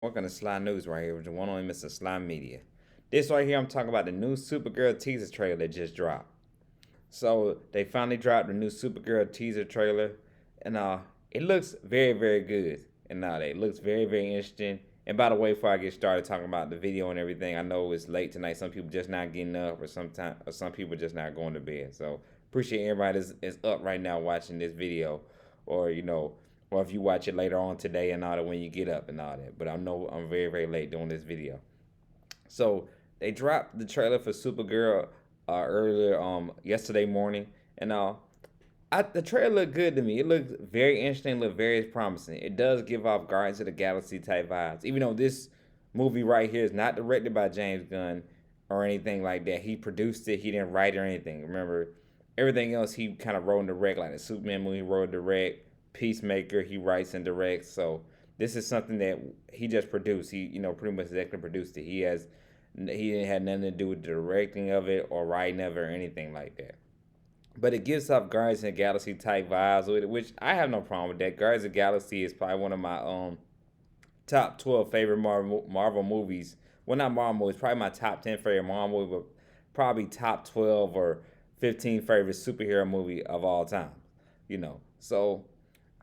Welcome to Sly News right here with the one only Mr. Sly Media. This right here, I'm talking about the new Supergirl teaser trailer that just dropped. So they finally dropped the new Supergirl teaser trailer, and it looks very, very good. And it looks very, very interesting. And by the way, before I get started talking about the video and everything, I know it's late tonight. Some people just not getting up, or some people just not going to bed. So appreciate everybody is up right now watching this video, or or if you watch it later on today and all that when you get up and all that. But I know I'm very, very late doing this video. So they dropped the trailer for Supergirl earlier yesterday morning, and the trailer looked good to me. It looked very interesting, looked very promising. It does give off Guardians of the Galaxy type vibes, even though this movie right here is not directed by James Gunn or anything like that. He produced it, he didn't write or anything. Remember, everything else he kind of wrote and direct, like the Superman movie, he wrote and direct. Peacemaker, he writes and directs. So this is something that he just produced. He, pretty much exactly produced it. He didn't have nothing to do with the directing of it or writing of it or anything like that. But it gives off Guardians of the Galaxy type vibes with it, which I have no problem with that. Guardians of the Galaxy is probably one of my top 12 favorite Marvel movies. Well, not Marvel movies, probably my top 10 favorite Marvel movie, but probably top 12 or 15 favorite superhero movie of all time. So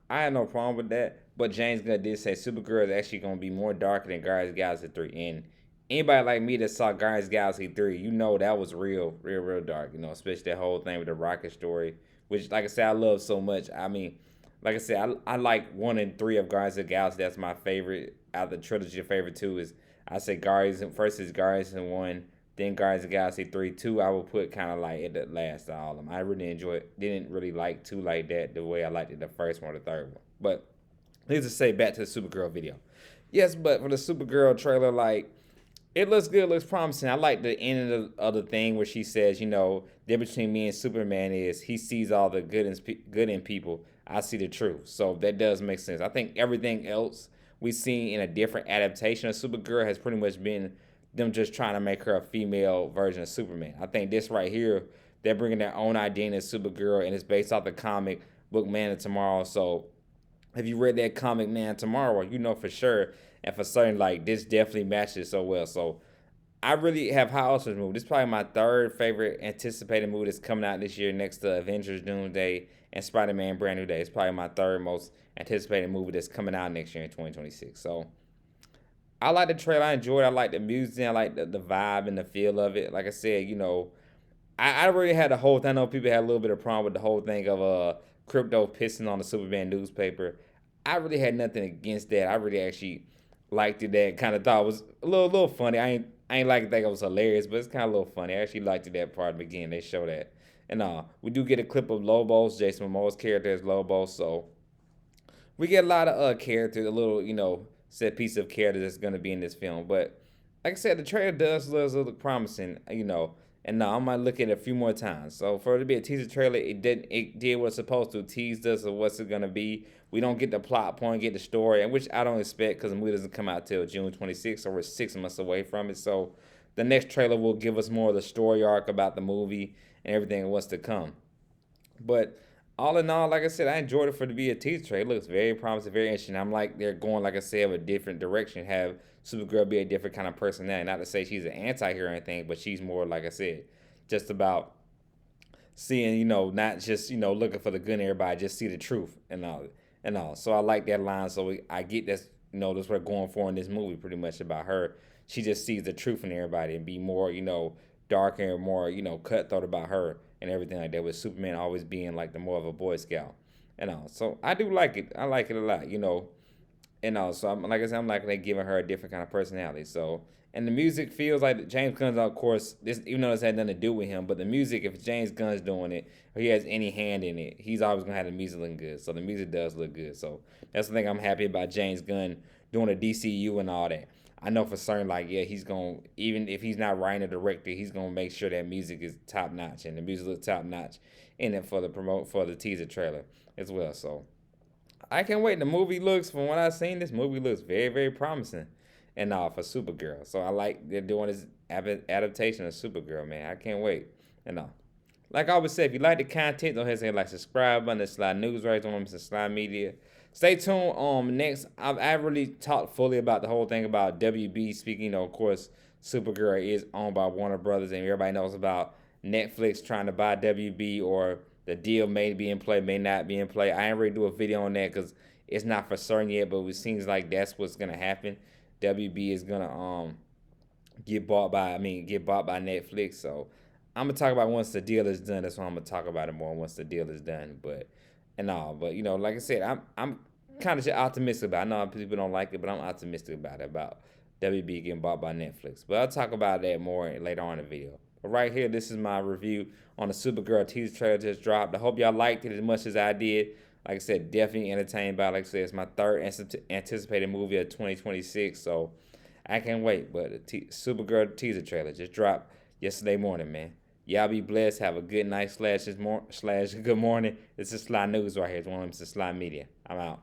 I had no problem with that. But James Gunn did say Supergirl is actually going to be more darker than Guardians of the Galaxy 3. And anybody like me that saw Guardians of the Galaxy 3, that was real, real, real dark. Especially that whole thing with the rocket story, which, like I said, I love so much. I mean, like I said, I like 1 and 3 of Guardians of the Galaxy. That's my favorite. Out of the trilogy, favorite 2 is, I say Guardians, first is Guardians and 1, then Guardians of the Galaxy 3. 2, I would put kind of like at the last of all of them. I really enjoy it. Didn't really like 2 like that the way I liked it the first one or the third one. But let's just say back to the Supergirl video. Yes, but for the Supergirl trailer, like, it looks good, looks promising. I like the end of the thing where she says, the difference between me and Superman is he sees all the good in people. I see the truth. So that does make sense. I think everything else we've seen in a different adaptation of Supergirl has pretty much been them just trying to make her a female version of Superman. I think this right here, they're bringing their own identity as Supergirl, and it's based off the comic book Man of Tomorrow. So if you read that comic Man Tomorrow, you know for sure and for certain like this definitely matches so well. So I really have high hopes for this movie. This is probably my third favorite anticipated movie that's coming out this year, next to Avengers Doomsday and Spider-Man Brand New Day. It's probably my third most anticipated movie that's coming out next year in 2026. So I like the trailer. I enjoyed it. I like the music. I like the vibe and the feel of it. Like I said, I really had the whole thing. I know people had a little bit of problem with the whole thing of crypto pissing on the Superman newspaper. I really had nothing against that. I really actually liked it. That kind of thought it was a little funny. I ain't like to think it was hilarious, but it's kind of a little funny. I actually liked it that part of the beginning. They show that, and we do get a clip of Lobos. Jason Momoa's character is Lobos, so we get a lot of characters, a little set piece of characters that's gonna be in this film. But like I said, the trailer does look promising, And I might look at it a few more times. So for it to be a teaser trailer, it did what it's supposed to. Teased us of what's it gonna be. We don't get the plot point, get the story, and which I don't expect because the movie doesn't come out till June 26th, so we're 6 months away from it. So the next trailer will give us more of the story arc about the movie and everything and what's to come. But all in all, like I said, I enjoyed it for it to be a teaser trailer. It looks very promising, very interesting. I'm like they're going, like I said, a different direction. Have Supergirl be a different kind of personality. Not to say she's an anti-hero or anything, but she's more, like I said, just about seeing, not just, looking for the good in everybody, just see the truth and all. So I like that line. So I get that's, that's what we're going for in this movie, pretty much about her. She just sees the truth in everybody and be more, darker and more, cutthroat about her and everything like that. With Superman always being like the more of a Boy Scout and all. So I do like it. I like it a lot. And also, like I said, I'm like they giving her a different kind of personality. So, and the music feels like James Gunn's, of course, this even though this had nothing to do with him, but the music, if James Gunn's doing it, or he has any hand in it, he's always gonna have the music looking good. So the music does look good. So that's the thing I'm happy about James Gunn doing a DCU and all that. I know for certain, like, yeah, he's gonna, even if he's not writing or directing, he's gonna make sure that music is top notch and the music looks top notch in it for the teaser trailer as well. So I can't wait. The movie looks, from what I've seen, this movie looks very, very promising. And for Supergirl. So I like they're doing this adaptation of Supergirl, man. I can't wait. And like I always say, if you like the content, don't hesitate to like subscribe button to Slide News right on Mr. Slide Media. Stay tuned. Next, I really talked fully about the whole thing about WB speaking. Of course, Supergirl is owned by Warner Brothers, and everybody knows about Netflix trying to buy WB, or the deal may be in play, may not be in play. I ain't really do a video on that because it's not for certain yet, but it seems like that's what's gonna happen. WB is gonna get bought by Netflix. So I'm gonna talk about once the deal is done. That's why I'm gonna talk about it more once the deal is done. But like I said, I'm kind of optimistic about it. I know people don't like it, but I'm optimistic about it, about WB getting bought by Netflix. But I'll talk about that more later on in the video. But right here, this is my review on the Supergirl teaser trailer just dropped. I hope y'all liked it as much as I did. Like I said, definitely entertained by it. Like I said, it's my third anticipated movie of 2026, so I can't wait. But the Supergirl teaser trailer just dropped yesterday morning, man. Y'all be blessed. Have a good night slash good morning. This is Sly News right here. It's one of them, Sly Media. I'm out.